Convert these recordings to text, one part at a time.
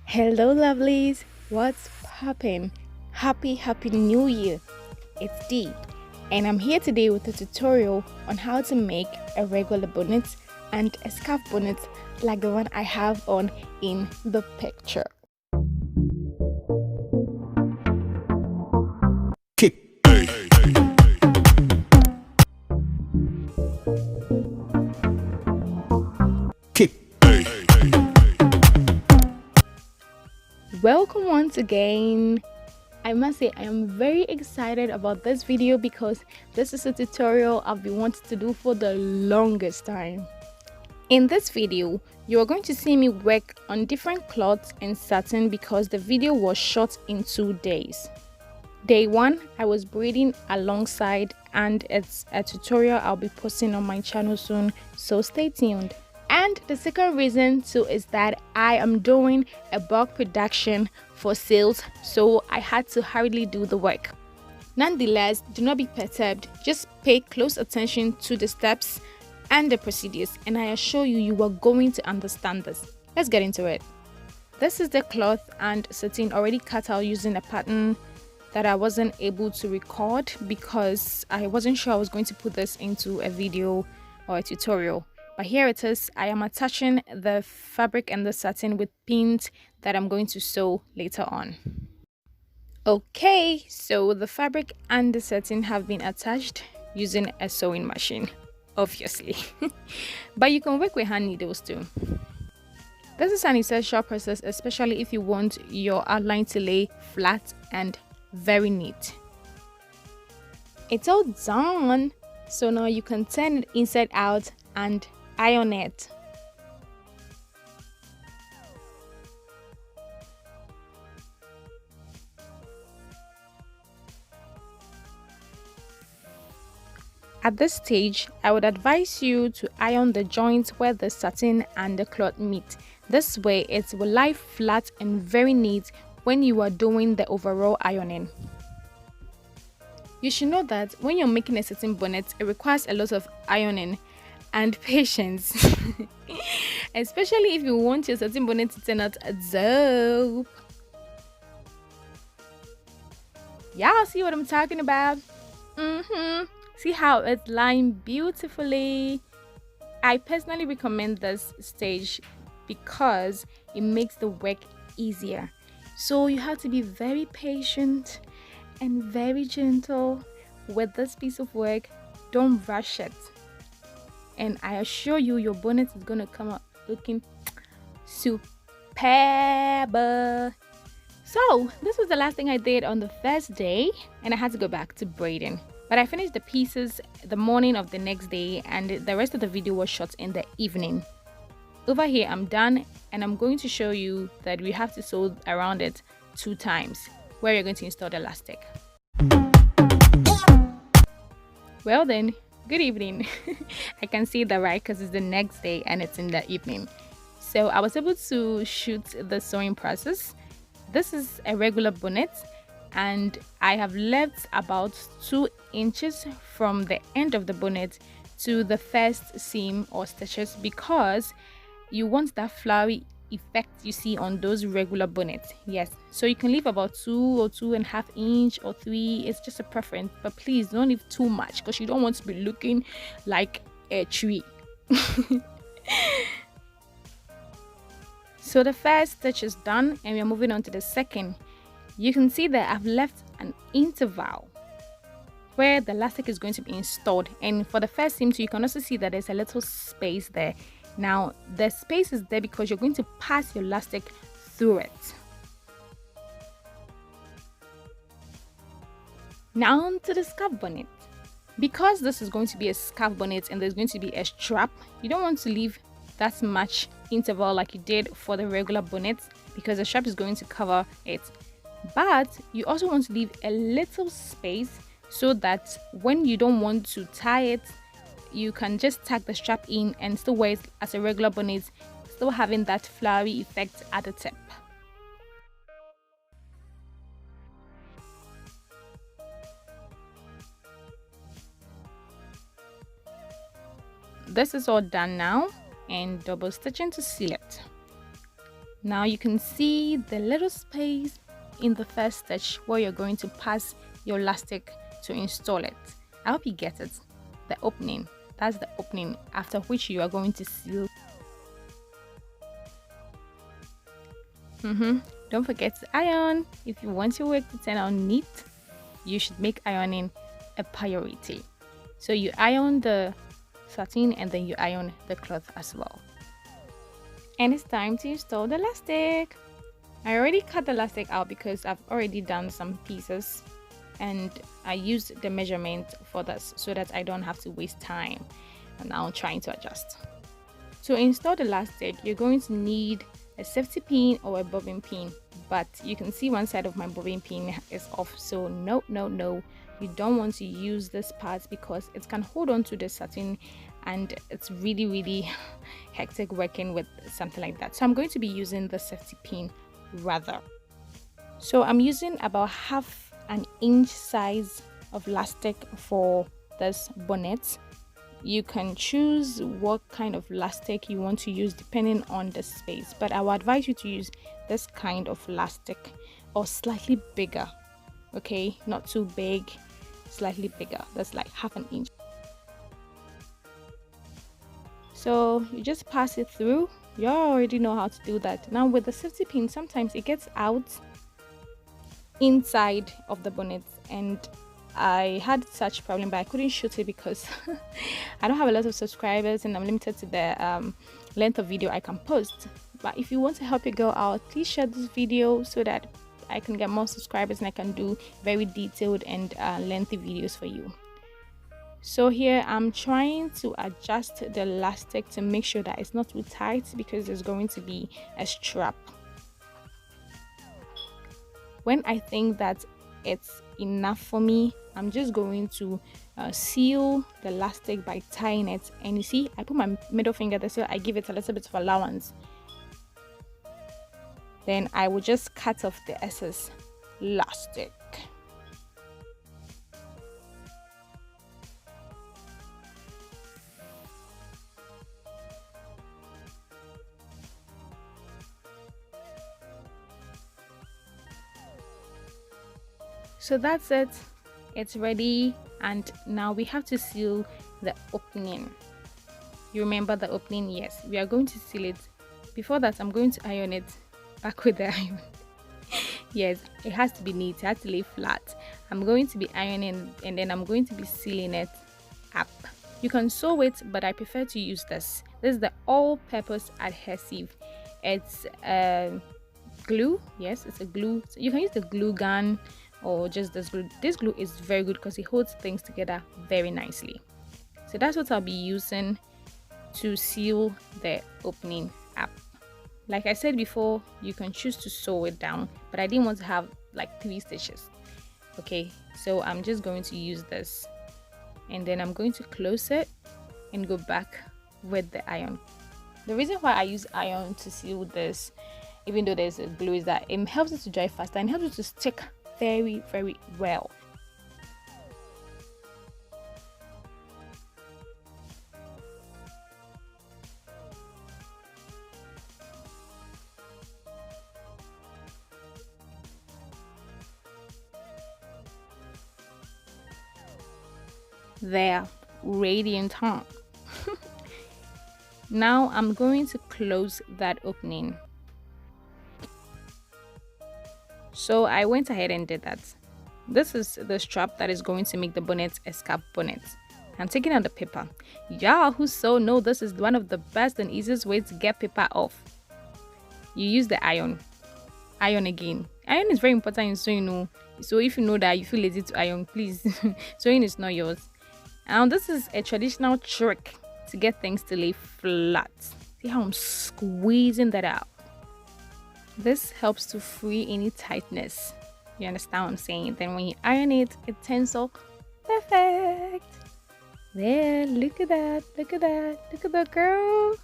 Hello, lovelies. What's poppin'? Happy New Year. It's Dee, and I'm here today with a tutorial on how to make a regular bonnet and a scarf bonnet like the one I have on in the picture. Welcome once again. I must say I am very excited about this video because this is a tutorial I've been wanting to do for the longest time. In this video, you are going to see me work on different cloths and satin because the video was shot in 2 days. Day 1, I was braiding alongside, and it's a tutorial I'll be posting on my channel soon, so stay tuned. And the second reason too is that I am doing a bulk production for sales, so I had to hurriedly do the work. Nonetheless, do not be perturbed, just pay close attention to the steps and the procedures, and I assure you, you are going to understand this. Let's get into it. This is the cloth and satin already cut out using a pattern that I wasn't able to record because I wasn't sure I was going to put this into a video or a tutorial. But here it is. I am attaching the fabric and the satin with pins that I'm going to sew later on. Okay, so the fabric and the satin have been attached using a sewing machine, obviously. But you can work with hand needles too. This is an essential process, especially if you want your outline to lay flat and very neat. It's all done, so now you can turn it inside out and iron it. At this stage, I would advise you to iron the joints where the satin and the cloth meet. This way it will lie flat and very neat when you are doing the overall ironing. You should know that when you're making a satin bonnet, it requires a lot of ironing and patience. Especially if you want your satin bonnet to turn out dope. Y'all see what I'm talking about? See how it's lying beautifully? I personally recommend this stage because it makes the work easier. So you have to be very patient and very gentle with this piece of work. Don't rush it. And I assure you, your bonnet is going to come out looking superb. So this was the last thing I did on the first day, and I had to go back to braiding. But I finished the pieces the morning of the next day, and the rest of the video was shot in the evening. Over here, I'm done, and I'm going to show you that we have to sew around it 2 times, where you're going to install the elastic. Well then, good evening. I can see that right because it's the next day and it's in the evening. So I was able to shoot the sewing process. This is a regular bonnet, and I have left about 2 inches from the end of the bonnet to the first seam or stitches because you want that flowery effect you see on those regular bonnets. Yes, so you can leave about 2 or 2.5 inch or 3. It's just a preference, but please don't leave too much because you don't want to be looking like a tree. So the first stitch is done and we're moving on to the second. You can see that I've left an interval where the elastic is going to be installed, and for the first seam too, you can also see that there's a little space there. Now the space is there because you're going to pass your elastic through it. Now on to the scarf bonnet. Because this is going to be a scarf bonnet and there's going to be a strap, you don't want to leave that much interval like you did for the regular bonnet because the strap is going to cover it. But you also want to leave a little space so that when you don't want to tie it, you can just tack the strap in and still wear it as a regular bonnet, still having that flowery effect at the tip. This is all done now, and double stitching to seal it. Now you can see the little space in the first stitch where you're going to pass your elastic to install it. I hope you get it. The opening, that's the opening, after which you are going to seal. Don't forget to iron. If you want your work to turn out neat, you should make ironing a priority. So you iron the satin and then you iron the cloth as well. And it's time to install the elastic. I already cut the elastic out because I've already done some pieces, and I used the measurement for this so that I don't have to waste time and now trying to adjust. To install the elastic, you're going to need a safety pin or a bobbin pin, but you can see one side of my bobbin pin is off, so no, you don't want to use this part because it can hold on to the satin and it's really hectic working with something like that. So I'm going to be using the safety pin rather. So I'm using about half an inch size of elastic for this bonnet. You can choose what kind of elastic you want to use depending on the space, but I would advise you to use this kind of elastic or slightly bigger. Okay, not too big, slightly bigger. That's like half an inch. So you just pass it through. You already know how to do that. Now with the safety pin, sometimes it gets out inside of the bonnet, and I had such problem, but I couldn't shoot it because I don't have a lot of subscribers and I'm limited to the length of video I can post. But if you want to help your girl out, please share this video so that I can get more subscribers and I can do very detailed and lengthy videos for you. So here I'm trying to adjust the elastic to make sure that it's not too tight because there's going to be a strap. When I think that it's enough for me, I'm just going to seal the elastic by tying it, and you see I put my middle finger there so I give it a little bit of allowance. Then I will just cut off the excess elastic. So that's it, it's ready, and now we have to seal the opening. You remember the opening? Yes, we are going to seal it. Before that, I'm going to iron it back with the iron. Yes, it has to be neat, it has to lay flat. I'm going to be ironing and then I'm going to be sealing it up. You can sew it, but I prefer to use this. This is the all-purpose adhesive. It's glue. Yes, it's a glue. So you can use the glue gun or just this glue. This glue is very good because it holds things together very nicely. So that's what I'll be using to seal the opening up. Like I said before, you can choose to sew it down, but I didn't want to have like 3 stitches. Okay, so I'm just going to use this, and then I'm going to close it and go back with the iron. The reason why I use iron to seal this, even though there's a glue, is that it helps it to dry faster and helps it to stick very well. There, radiant, huh? Now I'm going to close that opening. So I went ahead and did that. This is the strap that is going to make the bonnet a scarf bonnet. I'm taking out the paper. Y'all who sew know this is one of the best and easiest ways to get paper off. You use the iron. Iron again. Iron is very important in sewing, you know. So if you know that you feel lazy to iron, please, sewing is not yours. And this is a traditional trick to get things to lay flat. See how I'm squeezing that out? This helps to free any tightness. You understand what I'm saying? Then when you iron it, it turns out perfect. There, look at that, look at that, look at that, girl.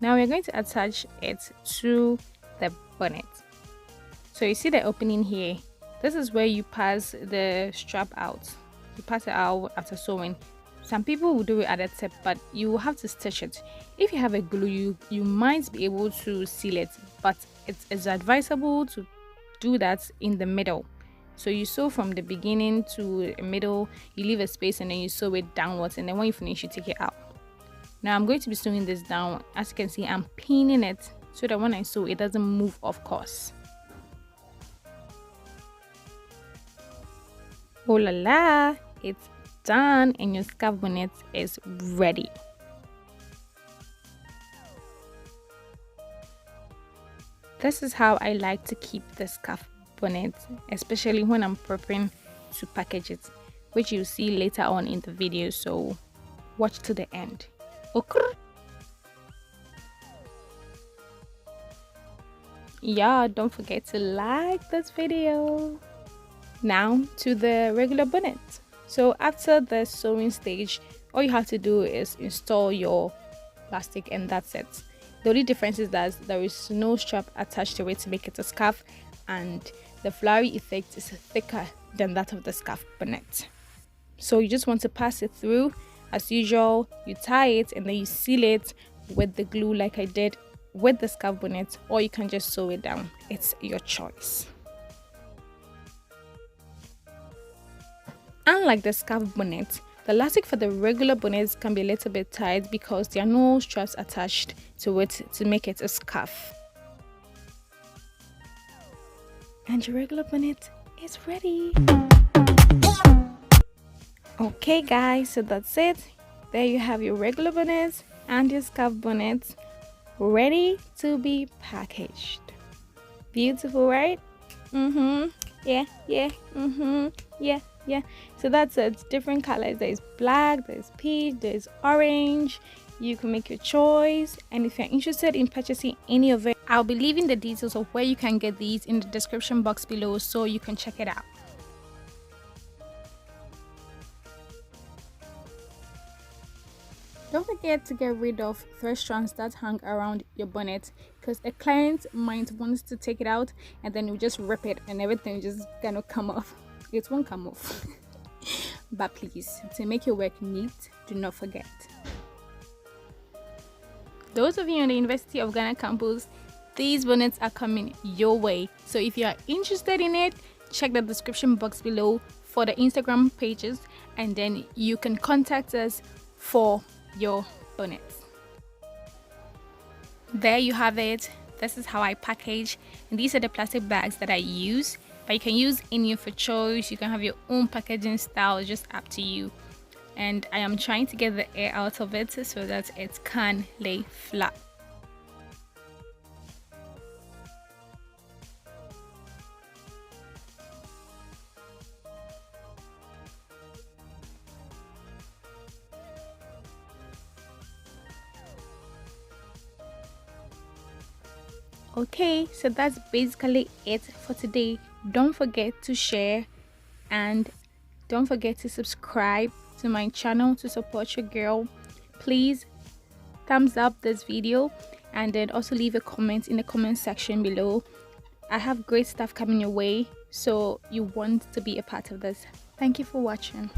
Now we're going to attach it to the bonnet. So you see the opening here? This is where you pass the strap out. You pass it out after sewing. Some people will do it at the tip, but you will have to stitch it. If you have a glue, you might be able to seal it, but it's advisable to do that in the middle. So you sew from the beginning to the middle, you leave a space and then you sew it downwards, and then when you finish you take it out. Now I'm going to be sewing this down. As you can see, I'm pinning it so that when I sew it doesn't move off course. Oh la la, it's done and your scarf bonnet is ready. This is how I like to keep the scarf bonnet, especially when I'm prepping to package it, which you'll see later on in the video, so watch to the end. Okay. Yeah, don't forget to like this video. Now to the regular bonnet. So after the sewing stage, all you have to do is install your plastic and that's it. The only difference is that there is no strap attached to it to make it a scarf, and the flowery effect is thicker than that of the scarf bonnet. So you just want to pass it through as usual. You tie it and then you seal it with the glue like I did with the scarf bonnet, or you can just sew it down. It's your choice. Unlike the scarf bonnet, the elastic for the regular bonnets can be a little bit tight because there are no straps attached to it to make it a scarf. And your regular bonnet is ready. Okay guys, so that's it. There you have your regular bonnets and your scarf bonnets ready to be packaged. Beautiful, right? Yeah. So that's it. Different colors. There's black, there's peach, there's orange. You can make your choice, and if you're interested in purchasing any of it, I'll be leaving the details of where you can get these in the description box below so you can check it out. Don't forget to get rid of thread strands that hang around your bonnet, because a client might want to take it out and then you just rip it and everything just gonna come off. It won't come off. But please, to make your work neat, do not forget. Those of you on the University of Ghana campus, these bonnets are coming your way. So if you are interested in it, check the description box below for the Instagram pages, and then you can contact us for your bonnets. There you have it. This is how I package, and these are the plastic bags that I use, but you can use any of your choice. You can have your own packaging style, it's just up to you. And I am trying to get the air out of it so that it can lay flat. Okay, so that's basically it for today. Don't forget to share and don't forget to subscribe to my channel to support your girl. Please thumbs up this video and then also leave a comment in the comment section below. I have great stuff coming your way, so you want to be a part of this. Thank you for watching.